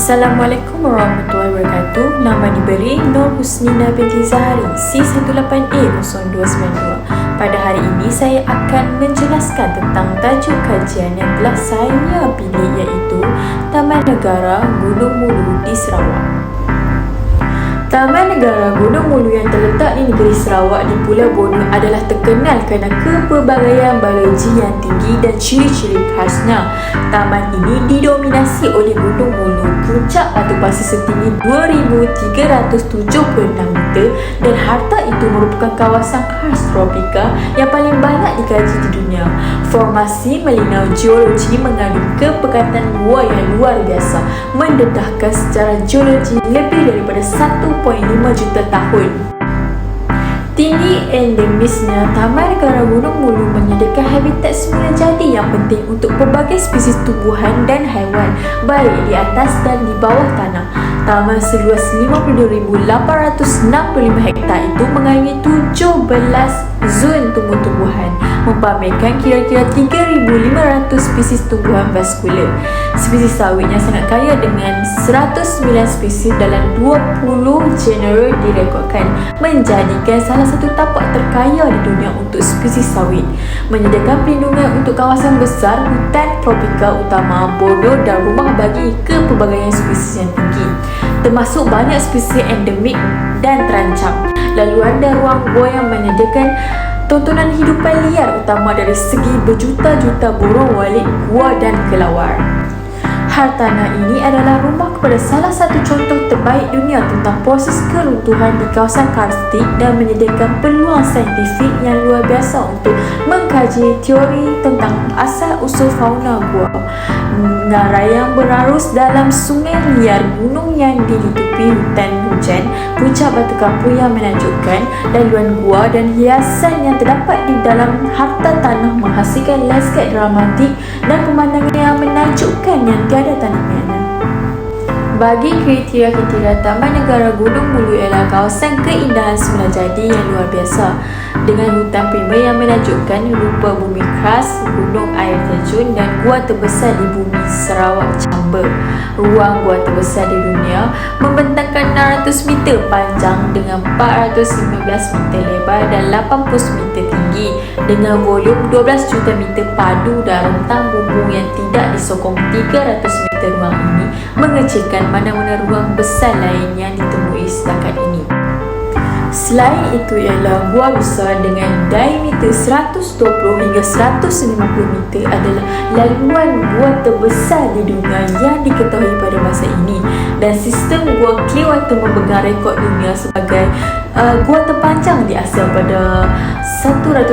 Assalamualaikum warahmatullahi wabarakatuh. Nama diberi Nur Husnina binti Zahari C18A0292. Pada hari ini saya akan menjelaskan tentang tajuk kajian yang telah saya pilih, iaitu Taman Negara Gunung Mulu di Sarawak. Taman Negara Gunung Mulu yang terletak di negeri Sarawak di Pulau Borneo adalah terkenal kerana kepelbagaian biologi yang tinggi dan ciri-ciri khasnya. Taman ini didominasi oleh Gunung Mulu, puncak batu pasir setinggi 2,376 meter, dan harta itu merupakan kawasan khas tropika yang paling banyak dikaji di dunia. Formasi melinau geologi mengandung kepekatan gua yang luar biasa, mendedahkan sejarah geologi lebih daripada 1.5 juta tahun. Tinggi endemisnya, Taman Negara Gunung Mulu menyediakan habitat semula jadi yang penting untuk pelbagai spesies tumbuhan dan haiwan, baik di atas dan di bawah tanah. Taman seluas 52,865 hektar itu mengandungi 17 zon tumbuh-tumbuhan, mempamerkan kira-kira 3,500 spesies tumbuhan vaskular. Spesies sawitnya sangat kaya dengan 109 spesies dalam 20 genre direkodkan, menjadikan salah satu tapak terkaya di dunia untuk spesies sawit. Menyediakan perlindungan untuk kawasan besar hutan tropika utama Borneo dan rumah bagi kepelbagaian spesies yang tinggi, termasuk banyak spesies endemik dan terancam. Lalu ada ruang gua yang menyediakan tontonan hidupan liar utama dari segi berjuta-juta burung walit gua dan kelawar. Hartanah ini adalah rumah kepada salah satu contoh terbaik dunia tentang proses keruntuhan di kawasan karstik dan menyediakan peluang saintifik yang luar biasa untuk mengkaji teori tentang asal-usul fauna gua. Menara yang berarus dalam sungai liar gunung yang dilitupi hutan hujan, puncak batu kapur yang menakjubkan, laluan gua dan hiasan yang terdapat di dalam harta tanah menghasilkan lanskap dramatik dan pemandangan yang menakjubkan yang tiada tandingan. Bagi kriteria Taman Negara Gunung Mulu ialah kawasan keindahan semula jadi yang luar biasa, dengan hutan primer yang menakjubkan, rupa bumi khas, gunung air terjun dan gua terbesar di bumi Sarawak Chamber. Ruang gua terbesar di dunia, membentangkan 600 meter panjang dengan 415 meter lebar dan 80 meter tinggi, dengan volum 12 juta meter padu dan rentang bumbung yang tidak disokong. 300 meter ruang ini mengecilkan mana-mana ruang besar lain yang ditemui setakat ini. Selain itu ialah gua besar dengan diameter 120 hingga 150 meter adalah laluan gua terbesar di dunia yang diketahui pada masa ini, dan sistem gua Clearwater memegang rekod dunia sebagai gua terpanjang di Asia pada 110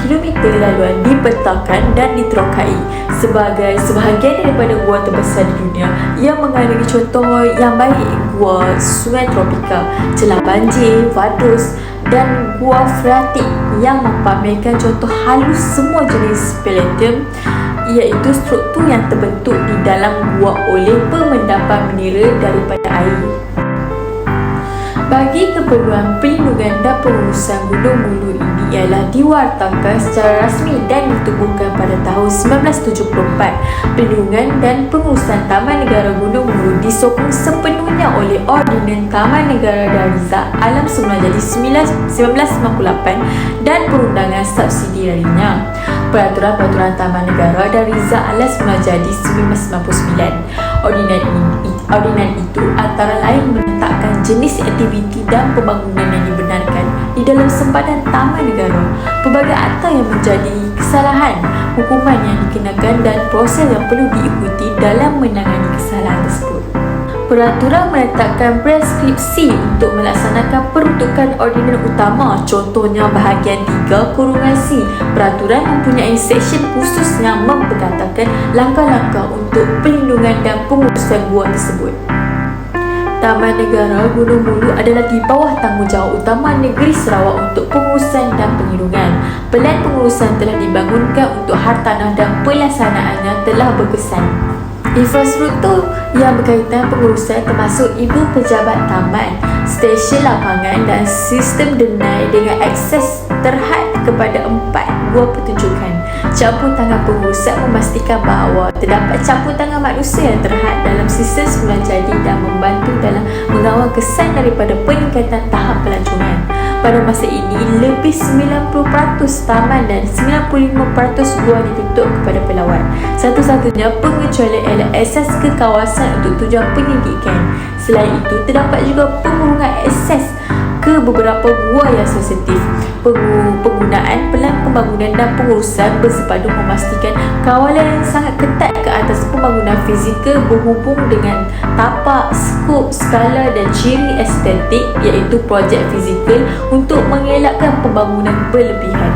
km laluan dipetakan dan diterokai sebagai sebahagian daripada gua terbesar di dunia yang mengandungi contoh yang baik gua sungai tropika, celah banjir, vaduz dan gua freatik yang mempamerkan contoh halus semua jenis palladium, iaitu struktur yang terbentuk di dalam gua oleh pemendapan mineral daripada air. Bagi keperluan perlindungan dan pengurusan Gunung Mulu ini ialah diwartakan secara rasmi dan ditubuhkan pada tahun 1974. Perlindungan dan pengurusan Taman Negara Gunung Mulu disokong sepenuhnya oleh Ordinan Taman Negara Darza Alam Semula Jadi 1998 dan perundangan subsidi darinya. Peraturan Taman Negara Darza Alam Semula Jadi 1999. Ordinan itu antara lain menetapkan jenis aktiviti dan pembangunan yang dibenarkan di dalam sempadan Taman Negara, pelbagai akta yang menjadi kesalahan, hukuman yang dikenakan dan proses yang perlu diikuti dalam menangani kesalahan tersebut. Peraturan menetapkan preskripsi untuk melaksanakan peruntukan ordinan utama, contohnya bahagian 3(c). Peraturan mempunyai seksyen khusus yang memperkatakan langkah-langkah untuk perlindungan dan pengurusan gua tersebut. Taman Negara Gunung Mulu adalah di bawah tanggungjawab utama negeri Sarawak untuk pengurusan dan perlindungan. Pelan pengurusan telah dibangunkan untuk hartanah dan pelaksanaannya telah berkesan. Infrastruktur yang berkaitan pengurusan termasuk ibu pejabat taman, stesen lapangan dan sistem denai dengan akses terhad kepada 4 buah pertunjukan. Campur tangan pengurusan memastikan bahawa terdapat campur tangan manusia yang terhad dalam sistem semula jadi dan membantu dalam mengawal kesan daripada peningkatan tahap pelancongan. Pada masa ini, lebih 90% taman dan 95% gua ditutup kepada pelawat. Satu-satunya pengecualian ialah akses ke kawasan untuk tujuan pendidikan. Selain itu, terdapat juga pengurungan akses ke beberapa gua yang sensitif. Penggunaan pelan pembangunan dan pengurusan bersepadu memastikan kawalan yang sangat ketat ke atas pembangunan fizikal berhubung dengan tapak, skop, skala dan ciri estetik iaitu projek fizikal untuk mengelakkan pembangunan berlebihan.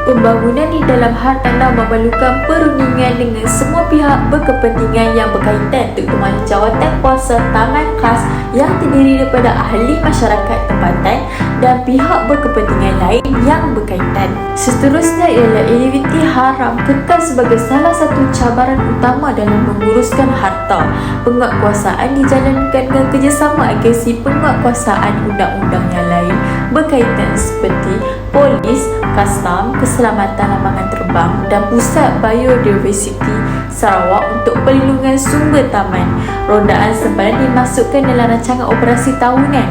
Pembangunan di dalam hartanah memerlukan perundingan dengan semua pihak berkepentingan yang berkaitan, terutamanya jawatan kuasa taman khas yang terdiri daripada ahli masyarakat tempatan dan pihak berkepentingan lain yang berkaitan. Seterusnya ialah aktiviti haram kekal sebagai salah satu cabaran utama dalam menguruskan harta. Penguatkuasaan dijalankan dengan kerjasama agensi penguatkuasaan undang-undang yang lain berkaitan seperti polis, kastam, keselamatan lapangan terbang dan pusat biodiversiti Sarawak untuk perlindungan sumber taman. Rondaan sempadan dimasukkan dalam rancangan operasi tahunan,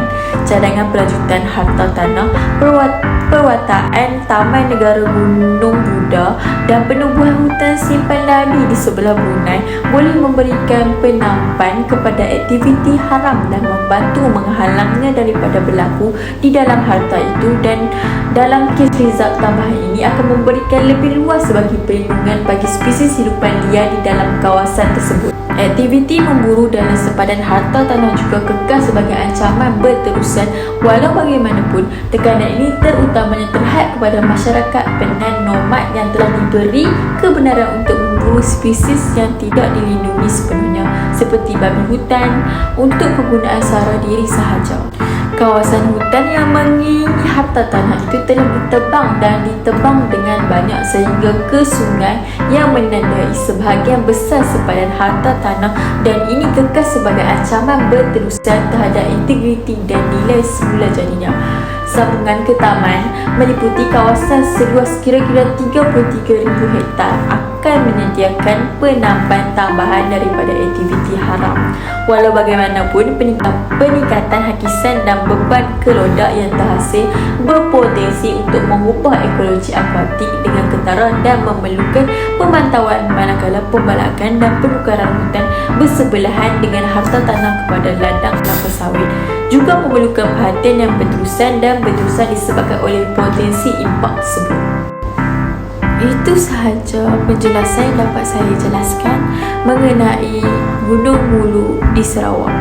cadangan pelanjutan harta tanah, perwataan Taman Negara Gunung Buda dan penubuhan hutan simpan Nabi di sebelah Brunei boleh memberikan penampan kepada aktiviti haram dan membantu menghalangnya daripada berlaku di dalam harta itu, dan dalam kes rizal tambahan ini akan memberikan lebih luas bagi perlindungan bagi spesies hidupan liar di dalam kawasan tersebut. Aktiviti memburu dalam sempadan harta tanah juga kekal sebagai ancaman berterusan. Walau bagaimanapun, tekanan ini terutamanya terhad kepada masyarakat penan nomad yang telah diberi kebenaran untuk memburu spesies yang tidak dilindungi sepenuhnya seperti babi hutan untuk kegunaan sara diri sahaja. Kawasan hutan yang mengelilingi harta tanah itu telah ditebang dan ditebang dengan banyak sehingga ke sungai yang menandai sebahagian besar sempadan harta tanah, dan ini kekal sebagai ancaman berterusan terhadap integriti dan nilai semula jadinya. Sambungan ke taman meliputi kawasan seluas kira-kira 33,000 hektar akan menyediakan penampan tambahan daripada aktiviti haram. Walau bagaimanapun, peningkatan hakisan dan beban kelodak yang terhasil berpotensi untuk mengubah ekologi akuatik dengan ketara dan memerlukan pemantauan manakala pembalakan dan penukaran hutan bersebelahan dengan harta tanah kepada ladang kelapa sawit juga memerlukan perhatian yang berterusan disebabkan oleh potensi impak tersebut. Itu sahaja penjelasan yang dapat saya jelaskan mengenai Gunung Mulu di Sarawak.